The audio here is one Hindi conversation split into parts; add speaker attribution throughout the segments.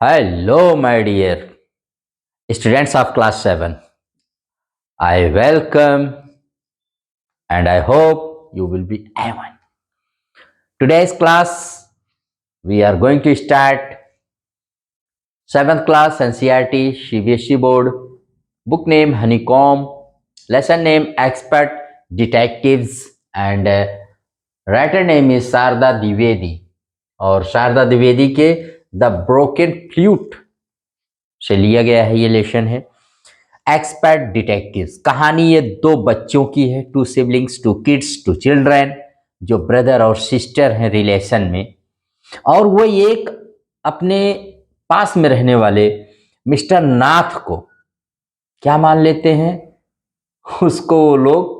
Speaker 1: Hello, my dear students of class 7. I welcome and I hope you will be A1. Today's class, we are going to start 7th class NCERT CBSE board, book name Honeycomb, lesson name Expert Detectives, and writer name is Sarda Dwivedi. और शारदा द्विवेदी के द ब्रोकन फ्लूट से लिया गया है ये लेसन है। एक्सपर्ट डिटेक्टिव्स कहानी ये दो बच्चों की है, two siblings, two kids, two children, जो ब्रदर और सिस्टर हैं रिलेशन में, और वो एक अपने पास में रहने वाले मिस्टर नाथ को क्या मान लेते हैं, उसको वो लोग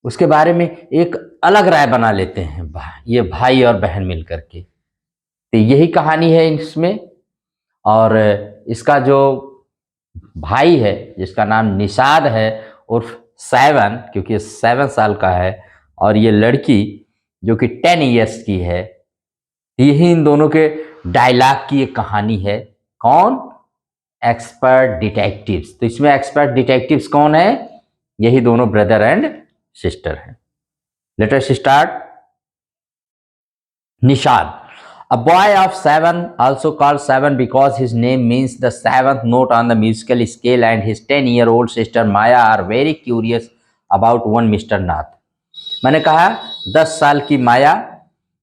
Speaker 1: उसके बारे में एक अलग राय बना लेते हैं, ये भाई और बहन मिलकर के। तो यही कहानी है इसमें। और इसका जो भाई है जिसका नाम निषाद है उर्फ 7, क्योंकि 7 साल का है, और ये लड़की जो कि 10 ईयर्स की है, यही इन दोनों के डायलॉग की एक कहानी है। कौन? Expert detectives. तो इसमें एक्सपर्ट डिटेक्टिव्स कौन है? यही दोनों ब्रदर एंड सिस्टर हैं। Late us start. Nishad, a boy of 7, also called 7 because his name means the 7th note on the musical scale, and his 10-year-old sister Maya are very curious about one Mr. Nath. मैंने कहा 10 साल की माया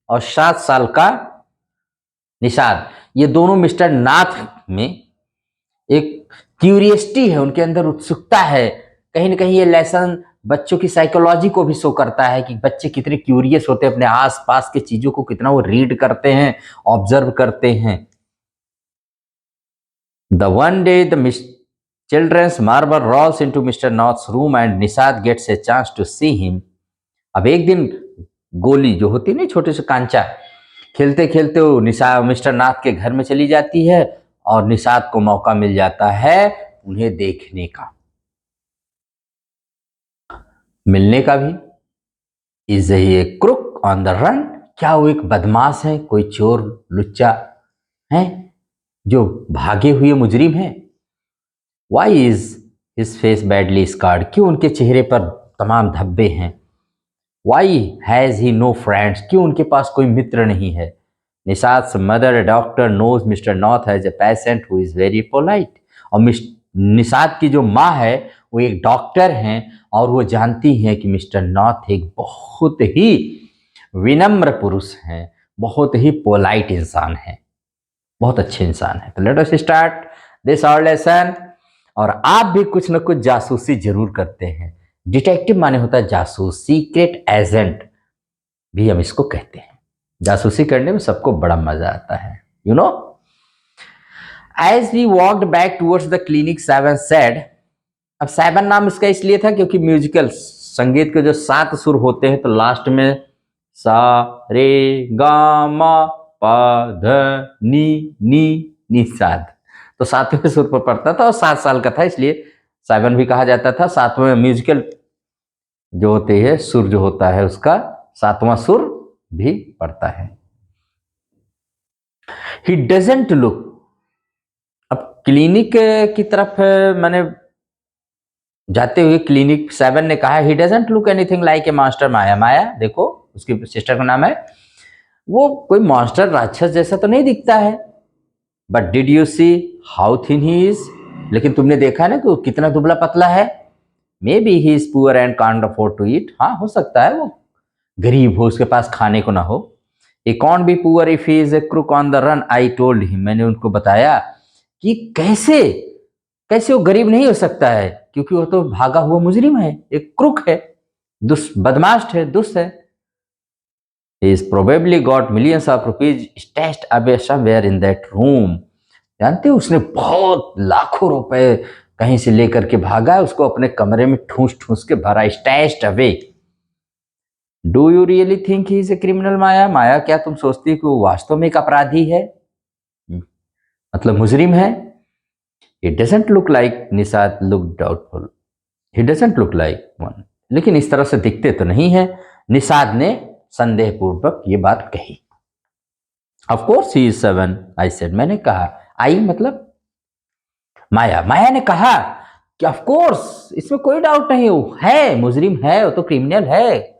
Speaker 1: और 7 साल का निषाद, ये दोनों मिस्टर नाथ में एक क्यूरियसिटी है, उनके अंदर उत्सुकता है। कहीं ना कहीं ये लेसन बच्चों की साइकोलॉजी को भी शो करता है कि बच्चे कितने क्यूरियस होते हैं, अपने आसपास के चीजों को कितना वो रीड करते हैं, ऑब्जर्व करते हैं। The one day the children's marble rolls into mister Nath's room and Nishad gets a chance to see him. अब एक दिन गोली जो होती है ना, छोटे से कांचा, खेलते खेलते वो मिस्टर नाथ के घर में चली जाती है और निषाद को मौका मिल जाता है उन्हें देखने का, मिलने का भी। Is a crook on the run, क्या वो एक बदमाश है, कोई चोर लुच्चा है जो भागे हुए मुजरिम है? Why is his face badly scarred, क्यों उनके चेहरे पर तमाम धब्बे हैं? Why has he no friends, क्यों उनके पास कोई मित्र नहीं है? Nishad's mother doctor knows mister Nath as a patient who is very polite, और निषाद की जो माँ है वो एक डॉक्टर हैं और वो जानती हैं कि मिस्टर नॉथ एक बहुत ही विनम्र पुरुष हैं, बहुत ही पोलाइट इंसान हैं, बहुत अच्छे इंसान हैं। तो let us start this our lesson. और आप भी कुछ न कुछ जासूसी जरूर करते हैं। डिटेक्टिव माने होता है जासूस, सीक्रेट एजेंट भी हम इसको कहते हैं। जासूसी करने में सबको बड़ा मजा आता है, you know. As we walked back towards the clinic, 7 said, अब 7 नाम इसका इसलिए था क्योंकि म्यूजिकल संगीत के जो 7 सुर होते हैं तो लास्ट में सा रे गा मा पा ध नी साध, तो 7वें सुर पर पड़ता था और 7 साल का था, इसलिए 7 भी कहा जाता था। 7वें म्यूजिकल जो होते हैं सुर जो होता है उसका 7वां सुर भी पड़ता है। He doesn't look, अब क्लिनिक की तरफ मैंने जाते हुए क्लिनिक 7 ने कहा, he doesn't look anything like a master Maya. Maya देखो, उसकी सिस्टर का नाम है, वो कोई मॉन्स्टर राक्षस जैसा तो नहीं दिखता है। But did you see how thin he is, लेकिन तुमने देखा ना कि वो कितना दुबला पतला है। Maybe he is poor and can't afford to eat, हाँ हो सकता है वो गरीब हो, उसके पास खाने को ना हो। He can't be poor if he is a crook on the run, I told him, मैंने उनको बताया कि कैसे कैसे वो गरीब नहीं हो सकता है, क्योंकि वो तो भागा हुआ मुजरिम है, एक क्रुक है, बदमाश है, दुष्ट है। He is probably got millions of rupees stashed away somewhere in that room. जानते हो उसने बहुत लाखों रुपए कहीं से लेकर के भागा है, उसको अपने कमरे में ठूस ठूस के भरा, stashed away. Do you really think he is a criminal Maya? Maya, क्या तुम सोचती हो कि वो वास्तव में एक अपराधी है, मतलब मुजरिम है? It doesn't look like, Nishad looked doubtful. He doesn't look like one. लेकिन इस तरह से दिखते तो नहीं है, निषाद ने संदेहपूर्वक ये बात कही। Of course he is 7, I said, मैंने कहा आई मतलब माया। माया ने कहा कि ऑफ कोर्स, इसमें कोई डाउट नहीं, वो है मुजरिम है, वो तो क्रिमिनल है।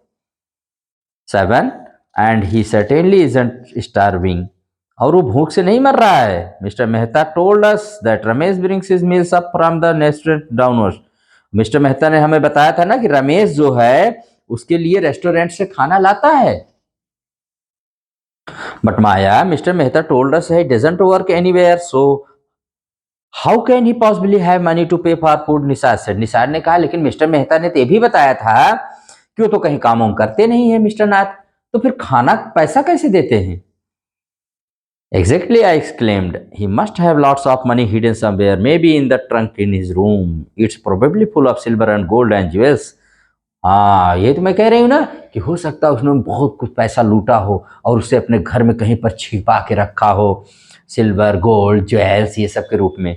Speaker 1: 7 and he certainly isn't starving, और वो भूख से नहीं मर रहा है। Mister Mehta told us that Ramesh brings his meals up from the restaurant downwards. Mister Mehta ने हमें बताया था ना कि रमेश जो है उसके लिए रेस्टोरेंट से खाना लाता है। But Maya, mister Mehta told us he doesn't work anywhere, so how can he possibly have money to pay for food, Nisar said. Nisar ने कहा लेकिन मिस्टर मेहता ने तो ये भी बताया था कि वो तो कहीं काम वाम करते नहीं है मिस्टर नाथ, तो फिर खाना पैसा कैसे देते हैं? Exactly, I exclaimed. He must have lots of money hidden somewhere, maybe in the trunk in his room. It's probably full of silver and gold and jewels. हाँ, ये तो मैं कह रही हूँ ना कि हो सकता है उसने बहुत कुछ पैसा लूटा हो और उसे अपने घर में कहीं पर छिपा के रखा हो, सिल्वर गोल्ड ज्वेल्स ये सब के रूप में।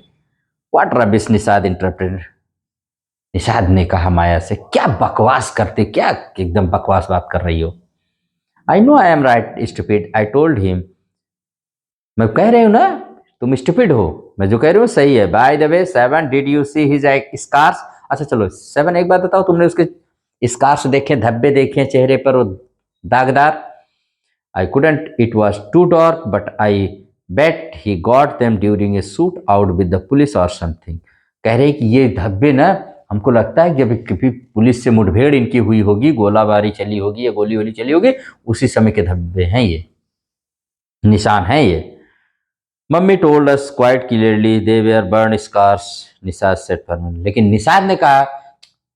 Speaker 1: What rubbish, Nishad interpreted. Nishad ने कहा माया से, क्या बकवास करते, क्या एकदम बकवास बात कर रही हो। I know I am right stupid, I told him. मैं कह रही हूँ ना तुम स्टूपिड हो, मैं जो कह रही हूँ सही है। By the way 7, did you see his scars? अच्छा चलो 7, एक बात बताओ, तुमने उसके स्कार्स देखे, धब्बे देखे चेहरे पर, वो दागदार? I couldn't, it was too dark, but I bet he got them during a shoot out with the police और समथिंग। कह रहे कि ये धब्बे ना, हमको लगता है जब कभी पुलिस से मुठभेड़ इनकी हुई होगी, गोलाबारी चली होगी या गोली वोली चली होगी, उसी समय के धब्बे हैं ये, निशान हैं ये। Mummy told us quite clearly they were burn scars, Nishad said Farman. लेकिन निषाद ने कहा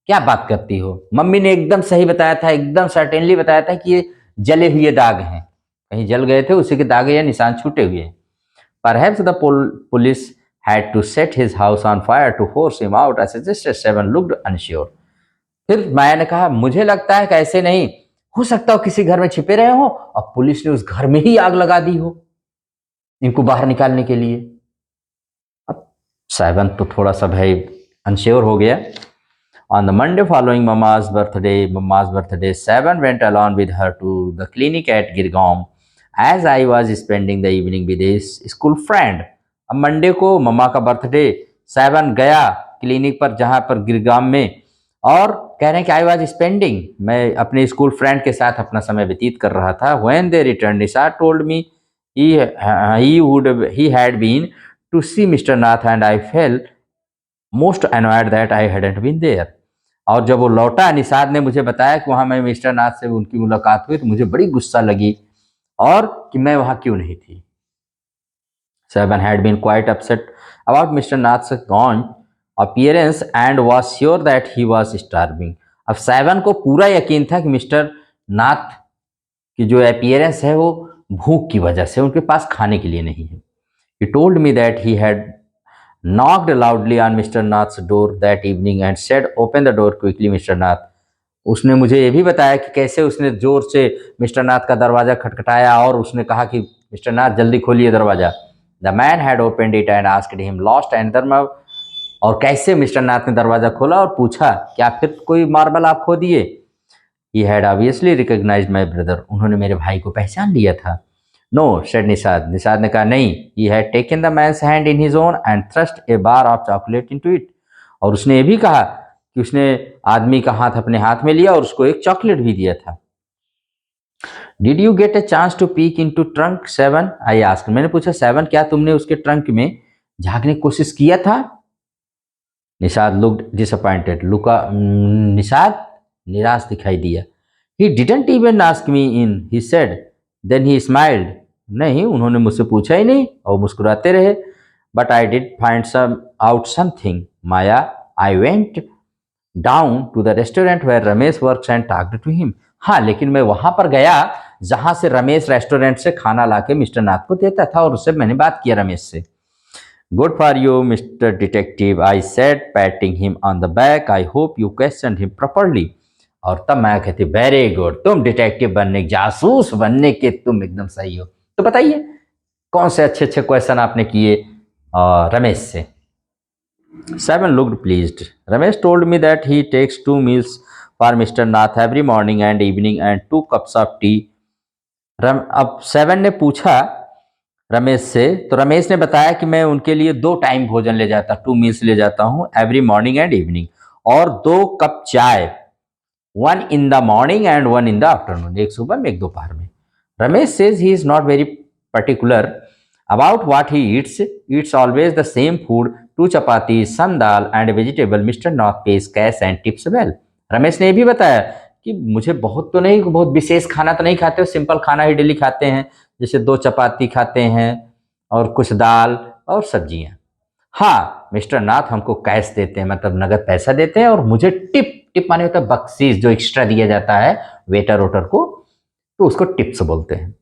Speaker 1: क्या बात करती हो, मम्मी ने एकदम सही बताया था, एकदम सर्टेनली बताया था कि ये जले हुए दाग हैं, कहीं जल गए थे उसी के दाग या निशान छूटे हुए हैं। Perhaps the police had to set his house on fire to force him out, as suggested 7 looked unsure. फिर माया ने कहा मुझे लगता है कि ऐसे नहीं हो सकता, हो किसी घर में छिपे रहे हो और पुलिस ने उस घर में ही आग लगा दी हो इनको बाहर निकालने के लिए। अब 7 तो थोड़ा सा भाई अनश्योर हो गया। On the Monday following Mama's birthday, 7 went along with her to the clinic at Girgaon, as I was spending the evening with his school friend. अब मंडे को मम्मा का बर्थडे, 7 गया क्लिनिक पर जहाँ पर गिरगाम में, और कह रहे हैं कि आई वॉज स्पेंडिंग, मैं अपने स्कूल फ्रेंड के साथ अपना समय व्यतीत कर रहा था। When they return, Nisha told me he had been to see Mr. Nath and I felt most annoyed that I hadn't been there. और जब वो लौटा, निषाद ने मुझे बताया कि वहाँ मैं मिस्टर नाथ से उनकी मुलाकात हुई, तो मुझे बड़ी गुस्सा लगी और कि मैं वहाँ क्यों नहीं थी। 7 had been quite upset about Mr. Nath's gone appearance and was sure that he was starving. अब 7 को पूरा यकीन था कि मिस्टर नाथ की जो अपीयरेंस है वो भूख की वजह से, उनके पास खाने के लिए नहीं है। He told me that he had knocked loudly on Mr. Nath's door that evening and said, "Open the door quickly, Mr. Nath." उसने मुझे ये भी बताया कि कैसे उसने जोर से मिस्टर नाथ का दरवाज़ा खटखटाया और उसने कहा कि मिस्टर नाथ जल्दी खोलिए दरवाज़ा। The man had opened it and asked him lost and मव, और कैसे मिस्टर नाथ ने दरवाज़ा खोला और पूछा क्या फिर कोई मार्बल आप खो दिए। He had obviously recognised my brother, उन्होंने मेरे भाई को पहचान लिया था। नो सेड निषाद, निषाद ने कहा नहीं। He had taken the man's hand in his own and thrust a bar of chocolate into it, और उसने ये भी कहा कि उसने आदमी का हाथ अपने हाथ में लिया और उसको एक चॉकलेट भी दिया था। Did you get a chance to peek into trunk 7, I asked, मैंने पूछा 7 क्या तुमने उसके ट्रंक में झांकने की कोशिश किया था? निषाद लुक्ड डिसअपॉइंटेड, निषाद निराश दिखाई दिया। He didn't even ask me in, he said, then he smiled, नहीं उन्होंने मुझसे पूछा ही नहीं और मुस्कुराते रहे। But I did find some out something Maya, I went down to the restaurant where Ramesh works and talked to him. हाँ, लेकिन मैं वहां पर गया जहां से रमेश रेस्टोरेंट से खाना लाके मिस्टर नाथ को देता था और उससे मैंने बात किया रमेश से। Good for you mister detective, I said patting him on the back, I hope you question him properly. और तब मैं कहती वेरी गुड, तुम डिटेक्टिव बनने, जासूस बनने के तुम एकदम सही हो। तो बताइए कौन से अच्छे अच्छे क्वेश्चन आपने किए रमेश से। 7 looked pleased. Ramesh told me that he takes 2 meals for Mr. Nath every morning and evening and 2 cups of tea. अब 7 ने पूछा रमेश से। तो रमेश ने बताया कि मैं उनके लिए 2 टाइम भोजन ले जाता, 2 मील्स ले जाता हूँ एवरी मॉर्निंग एंड इवनिंग, और 2 कप चाय, 1 in the morning and 1 in the afternoon, एक सुबह में एक दोपहर में। Ramesh says he is not very particular about what he eats always the same food, 2 chapatis, some dal and vegetable. Mr. Nath pays cash and tips well. Ramesh ने ये भी बताया कि मुझे बहुत तो नहीं, बहुत विशेष खाना तो नहीं खाते हो, सिंपल खाना ही डेली खाते हैं, जैसे 2 चपाती खाते हैं और कुछ दाल और सब्जियां। हाँ, मिस्टर नाथ हमको कैश देते हैं, मतलब नगद पैसा देते हैं, और मुझे टिप, टिप माने होता है बख्शीश, जो एक्स्ट्रा दिया जाता है वेटर वोटर को, तो उसको टिप्स बोलते हैं।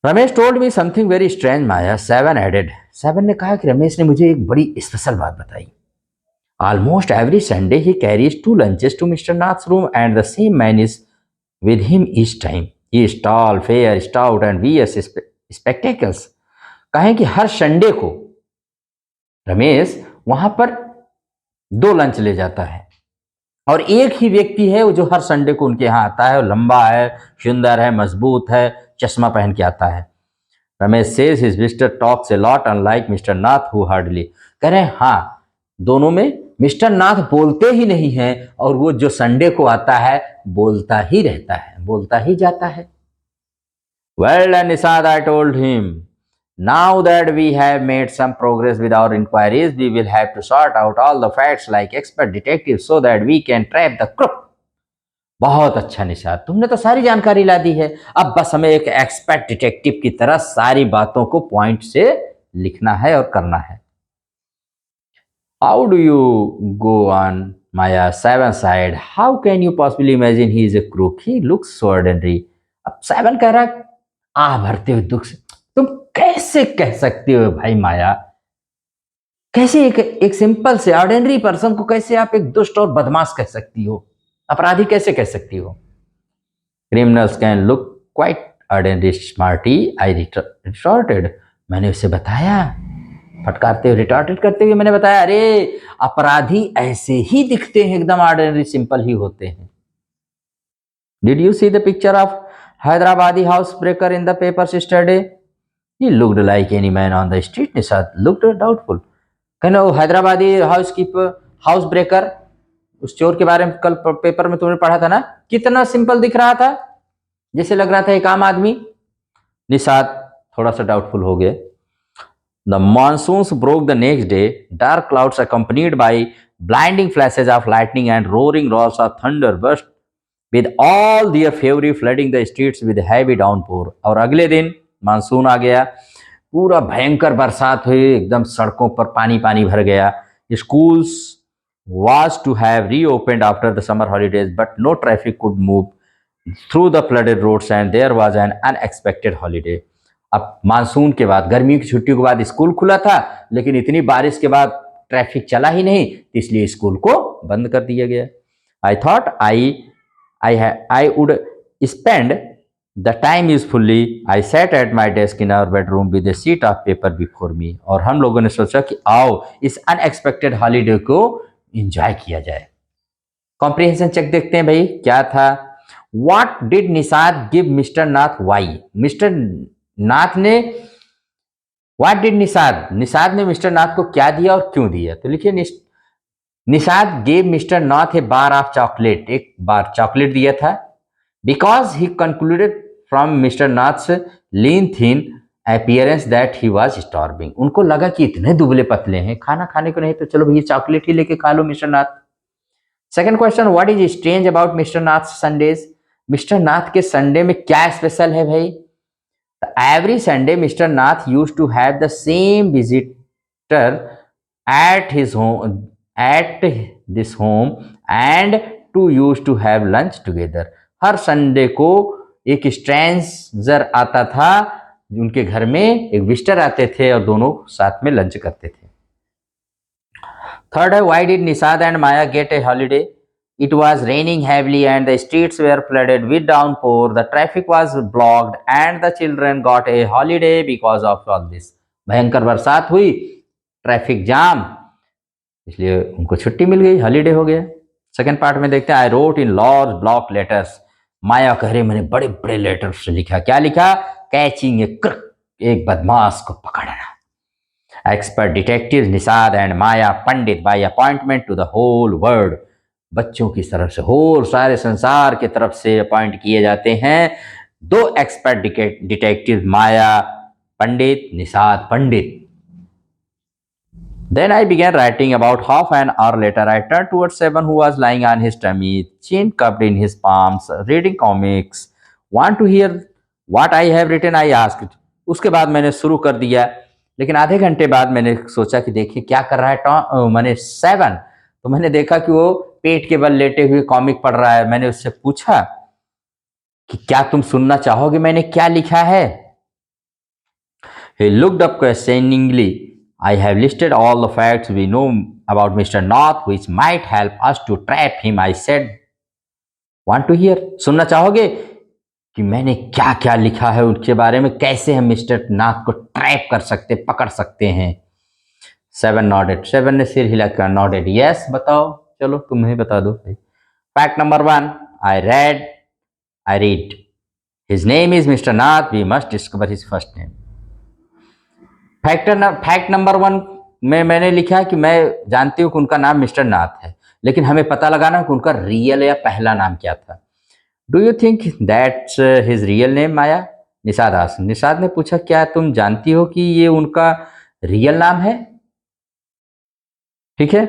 Speaker 1: Ramesh told me something very strange Maya, 7 added. 7 ने कहा कि रमेश ने मुझे एक बड़ी स्पेशल बात बताई। Almost every Sunday he carries 2 lunches to mister Nath's room and the same man is with him each time. He is tall, fair, stout and wears spectacles. कहें कि हर संडे को रमेश वहां पर 2 लंच ले जाता है, और एक ही व्यक्ति है वो जो हर संडे को उनके यहाँ आता है, लंबा है, सुंदर है, मजबूत है, चश्मा पहन के आता है। Ramesh says his mister talks a lot unlike mister Nath who hardly. कह रहे हैं हाँ, दोनों में मिस्टर नाथ बोलते ही नहीं हैं, और वो जो संडे को आता है बोलता ही रहता है, बोलता ही जाता है। Well done, Nisad, I told him. Now that we have made some progress with our inquiries, we will have to sort out all the facts like expert detectives so that we can trap the crook. बहुत अच्छा निशाद, तुमने तो सारी जानकारी ला दी है, अब बस हमें एक एक्सपर्ट डिटेक्टिव की तरह सारी बातों को पॉइंट से लिखना है और करना है। How do you go on, Maya? 7 side. How can you possibly imagine he is a crook? He looks so ordinary. अब 7 कह रहा है आह भरते हुए दुख से, तुम कैसे कह सकती हो भाई माया, कैसे एक सिंपल से ऑर्डिनरी पर्सन को कैसे आप एक दुष्ट और बदमाश कह सकती हो, अपराधी कैसे कह सकती हो? Criminals can look quite ordinary smarty, I retorted. मैंने उसे बताया, फटकारते हुए, रिटॉर्टेड करते हुए मैंने बताया, अरे अपराधी ऐसे ही दिखते हैं, एकदम ऑर्डिनरी सिंपल ही होते हैं। Did you see the picture of Hyderabadi housebreaker in the papers yesterday? He looked like any man on the street. Nisad looked doubtful. कहना वो हैदराबादी हाउस ब्रेकर, उस चोर के बारे में कल पेपर में तुमने पढ़ा था ना, कितना सिंपल दिख रहा था, जैसे लग रहा था एक आम आदमी। निशाद थोड़ा सा डाउटफुल हो गए। The monsoons broke the next day. Dark clouds accompanied by blinding flashes of lightning and roaring roars of thunder burst with all their fury flooding the streets with heavy downpour. और अगले दिन मानसून आ गया, पूरा भयंकर बरसात हुई, एकदम सड़कों पर पानी पानी भर गया। Schools was to have reopened after the summer holidays, but no traffic could move through the flooded roads and there was an unexpected holiday. अब मानसून के बाद, गर्मियों की छुट्टियों के बाद स्कूल खुला था, लेकिन इतनी बारिश के बाद ट्रैफिक चला ही नहीं, इसलिए स्कूल को बंद कर दिया गया। I thought I would spend the time usefully. I sat at my desk in our bedroom with a sheet of paper before me. और हम लोगों ने सोचा कि आओ इस अनएक्सपेक्टेड हॉलीडे को एंजॉय किया जाए। कॉम्प्रिहेंशन चेक देखते हैं भाई, क्या था? What did Nishad give Mr. Nath? Why? Mister Nath ने What did निषाद ने मिस्टर नाथ को क्या दिया और क्यों दिया? तो लिखिए, Nishad gave mister Nath A bar of chocolate, एक बार चॉकलेट दिया था, because he concluded from mister Nath's lean thin appearance that he was starving. उनको लगा कि इतने दुबले पतले हैं, खाना खाने को नहीं, तो चलो भैया चॉकलेट ही लेके खा लो mister Nath. Second question, what is strange about mister Nath Sundays? Mister Nath के संडे में क्या स्पेशल है भाई? Every Sunday mister Nath used to have the same visitor at his home, at this home and two used to have lunch together. Her Sunday को एक स्ट्रेंजर आता था, उनके घर में एक विजिटर आते थे और दोनों साथ में लंच करते थे। थर्ड है, why did Nishad and Maya get a holiday? It was raining heavily and the streets were flooded with downpour. The traffic was blocked and the children got a holiday because of all this. भयंकर बरसात हुई, ट्रैफिक जाम, इसलिए उनको छुट्टी मिल गई, हॉलीडे हो गया। सेकंड पार्ट में देखते हैं, I wrote in large block letters. Maya कह रही मैंने बड़े बड़े लेटर्स से लिखा। क्या लिखा? कैचिंग ए क्रक एक बदमाश को पकड़ना। Expert detective Nishad and Maya Pandit by appointment to the whole world, बच्चों की तरफ से होल सारे संसार की तरफ से अपॉइंट किए जाते हैं दो expert detective, Maya Pandit, Nishad Pandit. Then I began writing. About half an hour later, I turned towards Seven, who was lying on his tummy, chin cupped in his palms, reading comics. Want to hear what I have written? I asked. उसके बाद मैंने शुरू कर दिया, लेकिन आधे घंटे बाद मैंने सोचा कि देखिए क्या कर रहा है मैंने सेवन। तो मैंने देखा कि वो पेट के बल लेटे हुए कॉमिक पढ़ रहा है। मैंने उससे पूछा कि क्या तुम सुनना चाहोगे मैंने क्या लिखा है? He looked up questioningly. I have listed all the facts we know about Mr. North, which might help us to trap him, I said. Want to hear? सुनना चाहोगे कि मैंने क्या क्या लिखा है उनके बारे में, कैसे हम मिस्टर नाथ को ट्रैप कर सकते, पकड़ सकते हैं? सेवन नॉडेड, सेवन ने सिर हिलाकर नॉडेड, यस बताओ, चलो तुम्हें बता दो। Fact number 1, I read. His name is Mr. Nath. We must discover his first name. Fact number 1 में मैंने लिखा कि मैं जानती हूँ कि उनका नाम मिस्टर नाथ है, लेकिन हमें पता लगाना कि उनका रियल या पहला नाम क्या था। Do you think that's his real name Maya? Nishad ने पूछा, क्या तुम जानती हो कि ये उनका रियल नाम है? ठीक है।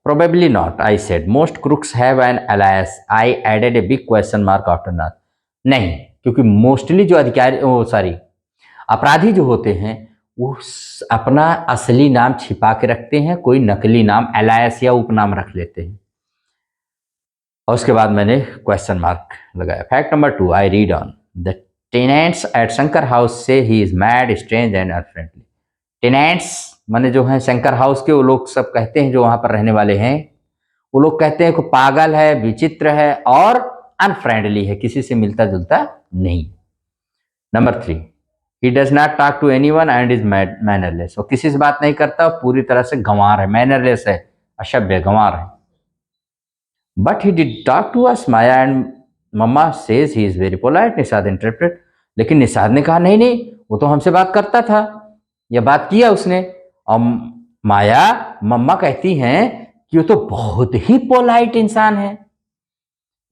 Speaker 1: Probably not, I said. Most crooks have an alias. I added a big question mark after Nath. नहीं, क्योंकि मोस्टली जो अपराधी जो होते हैं वो अपना असली नाम छिपा के रखते हैं, कोई नकली नाम एलायस या उपनाम रख लेते हैं। और उसके बाद मैंने क्वेश्चन मार्क लगाया। Fact number 2, I read on. The tenants at Shankar house say he is mad, strange and unfriendly. Tenants माने जो हैं शंकर हाउस के, वो लोग सब कहते हैं जो वहां पर रहने वाले हैं, वो लोग कहते हैं कि पागल है, विचित्र है और अनफ्रेंडली है, किसी से मिलता जुलता नहीं। Number 3, he does not talk to anyone and is mannerless. वो किसी से बात नहीं करता, पूरी तरह से गंवार है, मैनरलेस है, अशभ्य गंवार है। But he did talk to us, Maya and Mama says he is very polite. Nishad interpret. लेकिन निषाद ने कहा नहीं नहीं, वो तो हमसे बात करता था, या बात किया उसने। और माया मम्मा कहती हैं कि वो तो बहुत ही पोलाइट इंसान है।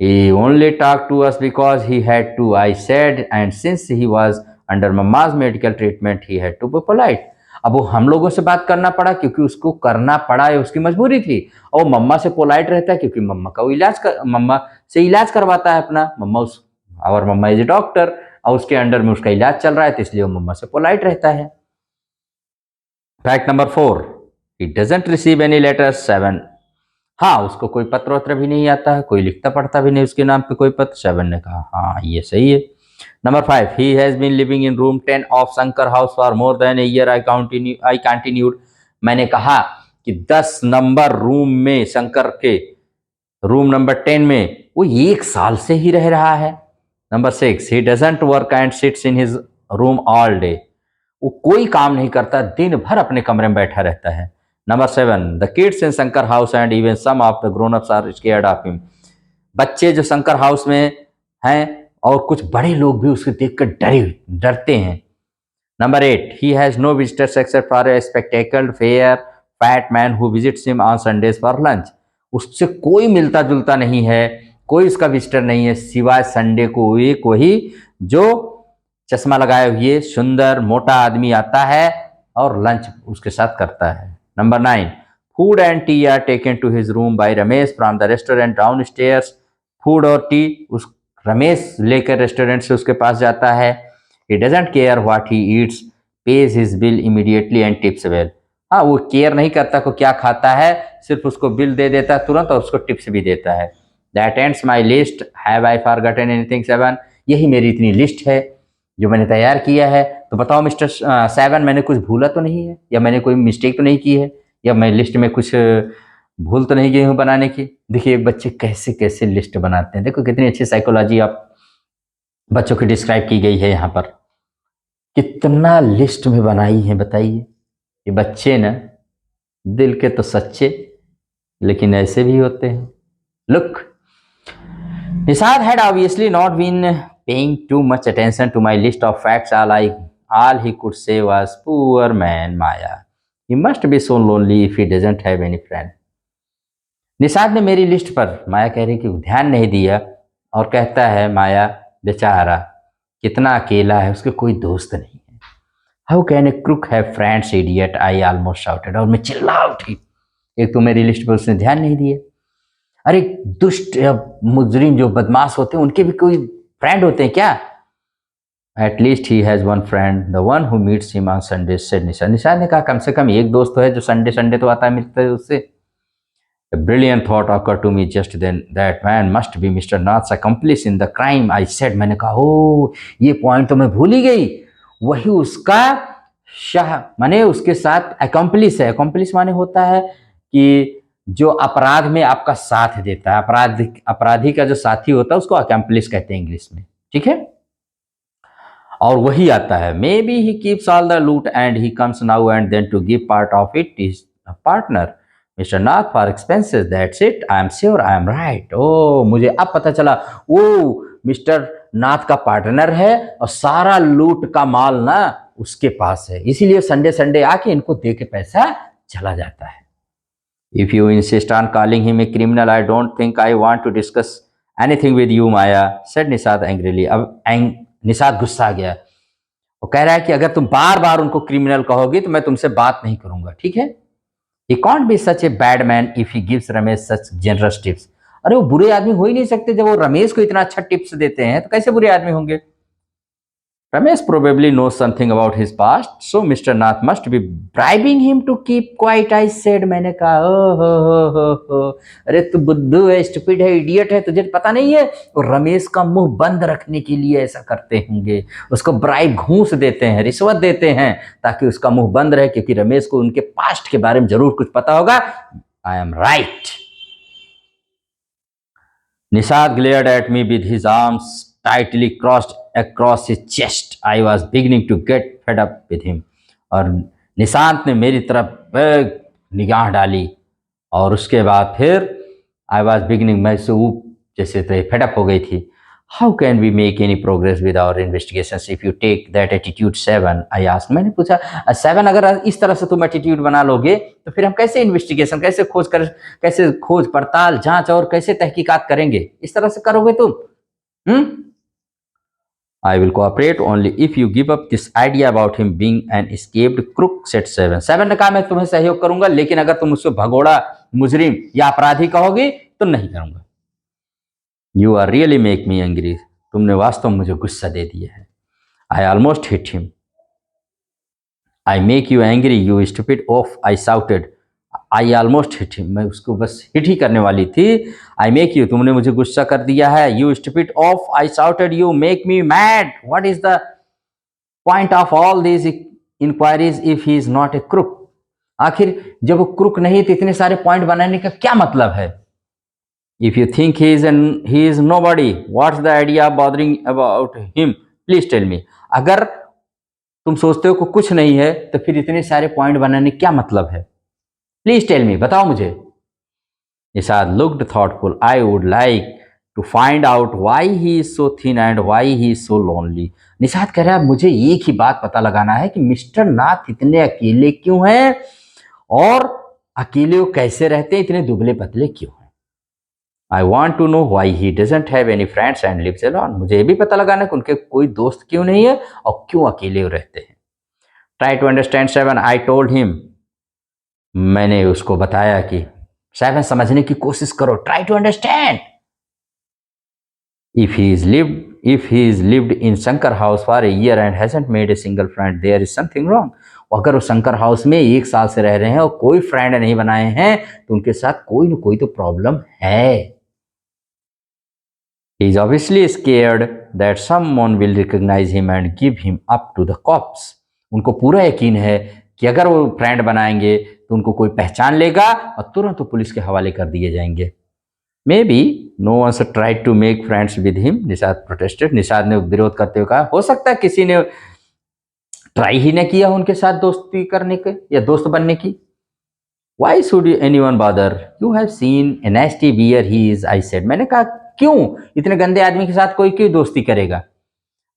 Speaker 1: He only talked to us because he had to, I said, and since he was under mama's medical treatment he had to be polite. अब वो हम लोगों से बात करना पड़ा क्योंकि उसको करना पड़ा है, उसकी मजबूरी थी। और मम्मा से पोलाइट रहता है क्योंकि मम्मा का वो मम्मा से इलाज करवाता है अपना। मम्मा इज ए डॉक्टर और उसके अंडर में उसका इलाज चल रहा है, तो इसलिए वो मम्मा से पोलाइट रहता है। Fact number 4, he doesn't receive any letters. 7, हाँ उसको कोई पत्र वत्र भी नहीं आता है, कोई लिखता पढ़ता भी नहीं उसके नाम पे कोई पत्र। 7 ने कहा हाँ ये सही है। Number 5, he has been living in room 10 of Shankar house for more than a year. I continued. मैंने कहा कि 10 नंबर रूम में, शंकर के रूम नंबर 10 में वो 1 साल से ही रह रहा है। Number 6, he doesn't work and sits in his room all day. वो कोई काम नहीं करता, दिन भर अपने कमरे में बैठा रहता है। Number 7, the kids in Shankar house and even some of the grown-ups are scared of him. बच्चे जो शंकर हाउस में हैं और कुछ बड़े लोग भी उसको देखकर डरते हैं। Number 8, he has no visitors except for a spectacled fair fat man who visits him on Sundays for lunch. उससे कोई मिलता जुलता नहीं है, कोई उसका विजिटर नहीं है सिवाय संडे को एक वही जो चश्मा लगाए हुए सुंदर मोटा आदमी आता है और लंच उसके साथ करता है। Number 9, food and tea are taken to his room by Ramesh from the restaurant downstairs. Food और टी उस रमेश लेकर रेस्टोरेंट से उसके पास जाता है। He doesn't care what he eats, pays his bill immediately and tips well. हाँ वो केयर नहीं करता को क्या खाता है, सिर्फ उसको बिल दे देता है तुरंत और उसको टिप्स भी देता है। That ends my list. Have I forgotten anything, 7? यही मेरी इतनी लिस्ट है जो मैंने तैयार किया है। तो बताओ मिस्टर 7, मैंने कुछ भूला तो नहीं है, या मैंने कोई मिस्टेक तो नहीं की है, या मैं लिस्ट में कुछ भूल तो नहीं गई हूँ बनाने की। देखिए बच्चे कैसे कैसे लिस्ट बनाते हैं, देखो कितनी अच्छी साइकोलॉजी आप बच्चों की डिस्क्राइब की गई है यहाँ पर, कितना लिस्ट में बनाई है बताइए। ये बच्चे ना दिल के तो सच्चे लेकिन ऐसे भी होते हैं। Look, Nishad had obviously not been paying too much attention to my list of facts. All he could say was, poor man Maya. He must be so lonely if he doesn't have any friend. Nishad ने मेरी लिस्ट पर, माया कह रही कि ध्यान नहीं दिया और कहता है माया बेचारा कितना अकेला है, उसके कोई दोस्त नहीं है। How can a crook have friends idiot, I almost shouted. और मैं चिल्ला उठी, एक तो मेरी लिस्ट पर उसने ध्यान नहीं दिया, अरे दुष्ट या मुजरिम जो बदमाश होते हैं उनके भी कोई फ्रेंड होते हैं क्या? At least he has one friend the one who meets him on Sunday, said Nishad. Nishad ने कहा कम से कम एक दोस्त तो है जो संडे संडे तो आता है, मिलता है उससे। A brilliant thought occurred to me just then. That man must be Mr. Nath's accomplice in the crime, I said. मैंने कहा ओ ये पॉइंट तो मैं भूल ही गई, वही उसका शाह माने उसके साथ accomplice है। accomplice माने होता है कि जो अपराध में आपका साथ देता है, अपराधी का जो साथी होता है उसको accomplice कहते हैं इंग्लिश में, ठीक है। और वही आता है, maybe he keeps all the loot and he comes now and then to give part of it his partner mister Nath for expenses, that's it, I am sure I am right. ओ मुझे अब पता चला, वो मिस्टर नाथ का पार्टनर है और सारा लूट का माल ना उसके पास है, इसीलिए संडे संडे आके इनको दे के पैसा चला जाता है। If you insist on calling him a criminal I don't think I want to discuss anything with you Maya, said Nishad angrily. अब निषाद गुस्सा आ गया, वो कह रहा है कि अगर तुम बार बार उनको क्रिमिनल कहोगी तो मैं तुमसे बात नहीं करूंगा, ठीक है। He can't be such a bad man if he gives Ramesh such generous tips. अरे वो बुरे आदमी हो ही नहीं सकते, जब वो रमेश को इतना अच्छा टिप्स देते हैं तो कैसे बुरे आदमी होंगे। Ramesh probably knows something about his past, so Mr. Nath must be bribing him to keep quiet, I said. मैंने कहा हो, अरे तू बुद्धू है, स्टूपिड है, इडियट है, तुझे पता नहीं है वो रमेश का मुंह बंद रखने के लिए ऐसा करते होंगे, उसको ब्राइब घूस देते हैं, रिश्वत देते हैं ताकि उसका मुंह बंद रहे, क्योंकि रमेश को उनके पास्ट के बारे में जरूर कुछ पता होगा। आई am right. Nishad glared at me with his arms tightly crossed across his chest. I was beginning to get fed up with him. और निशांत ने मेरी तरफ निगाह डाली और उसके बाद फिर I was beginning, मैं से जैसे तो फेडअप हो गई थी। How can we make any progress with our investigations if you take that attitude, Seven? I asked. मैंने पूछा सेवन, अगर इस तरह से तुम एटीट्यूड बना लोगे तो फिर हम कैसे इन्वेस्टिगेशन, कैसे खोज पड़ताल जांच और कैसे तहकीकात करेंगे, इस तरह से करोगे तुम? I will cooperate only if you give up this idea about him being an escaped crook, said Seven. Seven ने कहा मैं तुम्हें सहयोग करूंगा, लेकिन अगर तुम उसको भगोड़ा मुजरिम या अपराधी कहोगी तो नहीं करूंगा। You are really make me angry. तुमने वास्तव में मुझे गुस्सा दे दिया है। I almost hit him. I make you angry, you stupid oaf, I shouted. I almost hit him. मैं उसको बस हिट ही करने वाली थी। I make you, तुमने मुझे गुस्सा कर दिया है। You stupid oaf, I shouted. You make me mad. What is the point of all these inquiries if he is not a crook? आखिर जब वो क्रुक नहीं तो इतने सारे पॉइंट बनाने का क्या मतलब है? If you think he is nobody, what's the idea of bothering about him? Please tell me. अगर तुम सोचते हो कि कुछ नहीं है तो फिर इतने सारे पॉइंट बनाने क्या मतलब है? Please tell me, बताओ मुझे। Nishad looked thoughtful. I would like to find out why he is so thin and why he is so lonely. Nishad कह रहा है मुझे एक ही बात पता लगाना है कि मिस्टर नाथ इतने अकेले क्यों हैं और अकेले वो कैसे रहते हैं, इतने दुबले पतले क्यों हैं। I want to know why he doesn't have any friends and lives alone. मुझे ये भी पता लगाना है कि उनके कोई दोस्त क्यों नहीं है और क्यों अकेले रहते हैं। Try to understand, Seven. I told him. मैंने उसको बताया कि सेवन समझने की कोशिश करो। Try to understand. If he is lived in Shankar house for a year and hasn't made a single friend, there is something wrong. अगर वो शंकर हाउस में 1 साल से रह रहे हैं और कोई फ्रेंड नहीं बनाए हैं तो उनके साथ कोई न कोई तो प्रॉब्लम है। He is obviously scared that someone will recognize him and give him up to the cops. उनको पूरा यकीन है कि अगर वो फ्रेंड बनाएंगे तो उनको कोई पहचान लेगा और तुरंत वो पुलिस के हवाले कर दिए जाएंगे। Maybe no one should try to make friends with him. Nishad protested. Nishad ने विरोध करते हुए कहा हो सकता है किसी ने ट्राई ही न किया उनके साथ दोस्ती करने के या दोस्त बनने की। Why should anyone bother? You have seen a nasty bear he is, I said. मैंने कहा क्यों इतने गंदे आदमी के साथ कोई क्यों दोस्ती करेगा।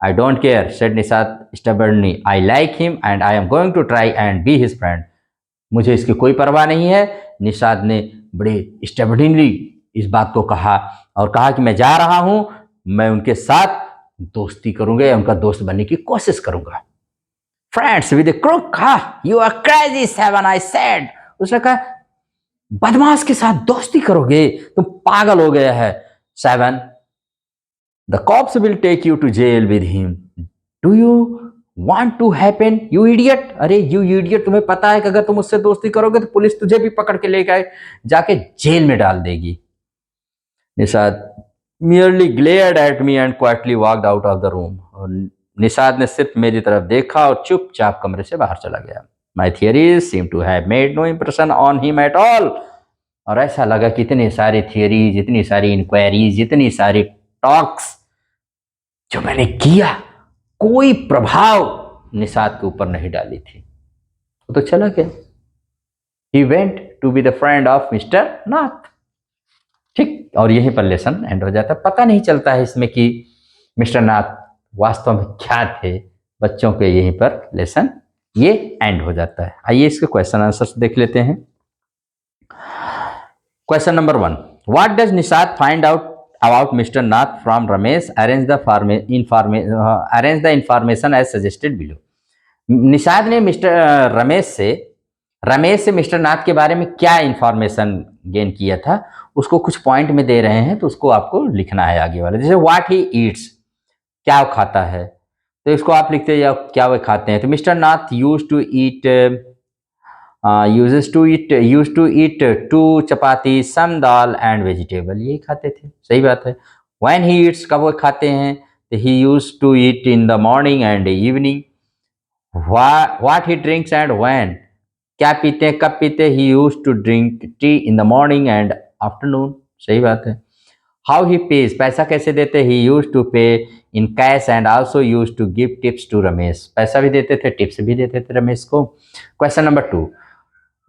Speaker 1: I don't care, said Nishad stubbornly. I like him and I am going to try and be his friend. मुझे इसकी कोई परवाह नहीं है, निषाद ने बड़े स्टबर्नली इस बात को कहा और कहा कि मैं जा रहा हूं, मैं उनके साथ दोस्ती करूंगा या उनका दोस्त बनने की कोशिश करूंगा. Friends with crook, you are crazy Seven, I said. उसने कहा बदमाश के साथ दोस्ती करोगे, तुम पागल हो गया है Seven. The cops will take you to jail with him. Do you want to happen, you idiot. अरे you idiot, तुम्हें पता है कि अगर तुम उससे दोस्ती करोगे तो पुलिस तुझे भी पकड़ के लेकर जाके जेल में डाल देगी. Nishad merely glared at me and quietly walked out of the room. और निषाद ने सिर्फ मेरी तरफ देखा और चुपचाप कमरे से बाहर चला गया. My theories seem to have made no impression on him at all. और ऐसा लगा कि इतनी सारी थियरीज, इतनी सारी इंक्वायरीज, इतनी सारी टॉक्स जो मैंने किया, कोई प्रभाव निषाद के ऊपर नहीं डाली थी. तो चला गया. He went to be the friend of Mr. नाथ. ठीक, और यहीं पर लेसन एंड हो जाता. पता नहीं चलता है इसमें कि मिस्टर नाथ वास्तव में क्या थे. बच्चों के यहीं पर लेसन ये एंड हो जाता है. आइए इसके क्वेश्चन आंसर देख लेते हैं. Question number 1, what does Nishad find out about Mr. Nath from Ramesh? Arrange the information as suggested below. Nishad ने रमेश से मिस्टर नाथ के बारे में क्या इंफॉर्मेशन गेन किया था, उसको कुछ पॉइंट में दे रहे हैं, तो उसको आपको लिखना है आगे वाला. जैसे व्हाट ही ईट्स, क्या वो खाता है, तो इसको आप लिखते हैं क्या वो खाते हैं. तो mister Nath used to eat 2 chapati, some dal and vegetable. यही खाते थे. सही बात है. When he eats, कब वो खाते हैं, तो he used to eat in the morning and evening. What he drinks and when, क्या पीते हैं, कब पीते हैं, he used to drink tea in the morning and afternoon. सही बात है. How he pays, पैसा कैसे देते, he used to pay in cash and also used to give tips to Ramesh. पैसा भी देते थे, टिप्स भी देते थे रमेश को. Question number 2,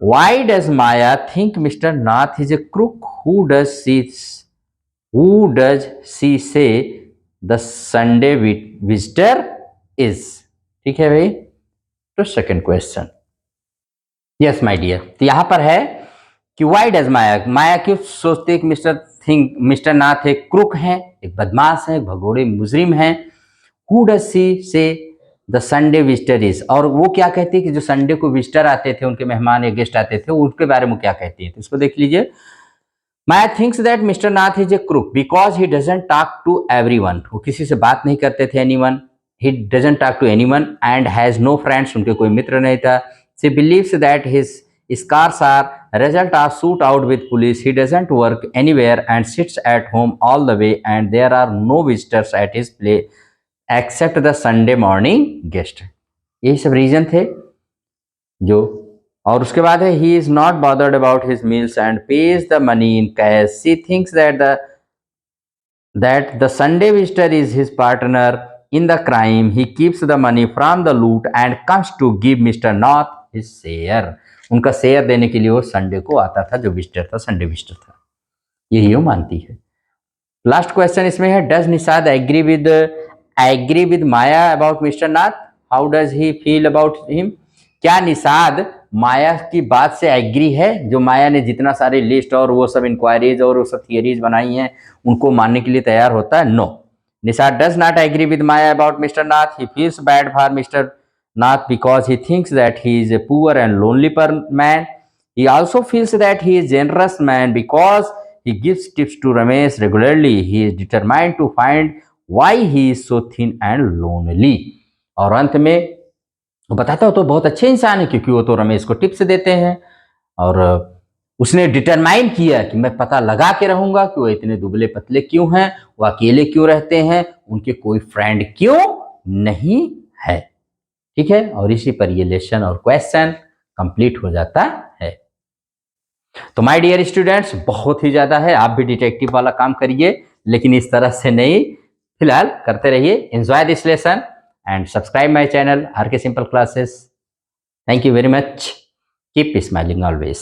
Speaker 1: why does Maya think Mr. Nath is a crook? Who does she say the Sunday visitor is? ठीक है भाई. तो second question. Yes my dear, तो यहां पर है कि why does माया क्यों सोचते हैं कि मिस्टर नाथ एक क्रूक है, एक बदमाश है, एक भगोड़े मुजरिम है. Who does she say the Sunday visitor is, और वो क्या कहती है कि जो संडे को विजिटर आते थे, उनके मेहमान या गेस्ट आते थे, उनके बारे में क्या कहती है. तो इसको देख लीजिए. Maya thinks that mister Nath is a crook because he doesn't talk to everyone. वो किसी से बात नहीं करते थे. Anyone, he doesn't talk to anyone and has no friends. उनके कोई मित्र नहीं था. She believes that his scars are result of shoot out with police. He doesn't work anywhere and sits at home all the way, and there are no visitors at his place except the Sunday morning guest. यही सब रीजन थे जो. और उसके बाद है he is not bothered about his meals and pays the money in cash. She thinks that the Sunday visitor is his partner in the crime. He keeps the money from the loot and comes to give Mr. Nath his share. उनका शेयर देने के लिए वो संडे को आता था, जो विजिटर था, संडे विजिटर था. यही वो मानती है. लास्ट क्वेश्चन इसमें है does Nishad agree with Maya about mister Nath. How does he feel about him. क्या निषाद माया की बात से एग्री है, जो माया ने जितना सारे लिस्ट और वो सब इंक्वायरीज और वो सब थियरीज बनाई हैं, उनको मानने के लिए तैयार होता है. No, Nishad does not agree with Maya about mister Nath. He feels bad for mister Nath because he thinks that he is a poor and lonely man. He also feels that he is a generous man because he gives tips to Ramesh regularly. He is determined to find why he is so thin and lonely. और अंत में वो बताता हो तो बहुत अच्छे इंसान है, क्योंकि वो तो रमेश को टिप्स देते हैं और उसने डिटरमाइन किया कि मैं पता लगा के रहूंगा कि वो इतने दुबले पतले क्यों हैं, वो अकेले क्यों रहते हैं, उनके कोई फ्रेंड क्यों नहीं है. ठीक है, और इसी पर ये लेसन और क्वेश्चन कंप्लीट हो जाता है. तो माय डियर स्टूडेंट्स, बहुत ही ज्यादा है. आप भी डिटेक्टिव वाला काम करिए, लेकिन इस तरह से नहीं, फिलहाल करते रहिए. Enjoy this lesson and subscribe my channel RK simple classes. Thank you very much. Keep smiling always.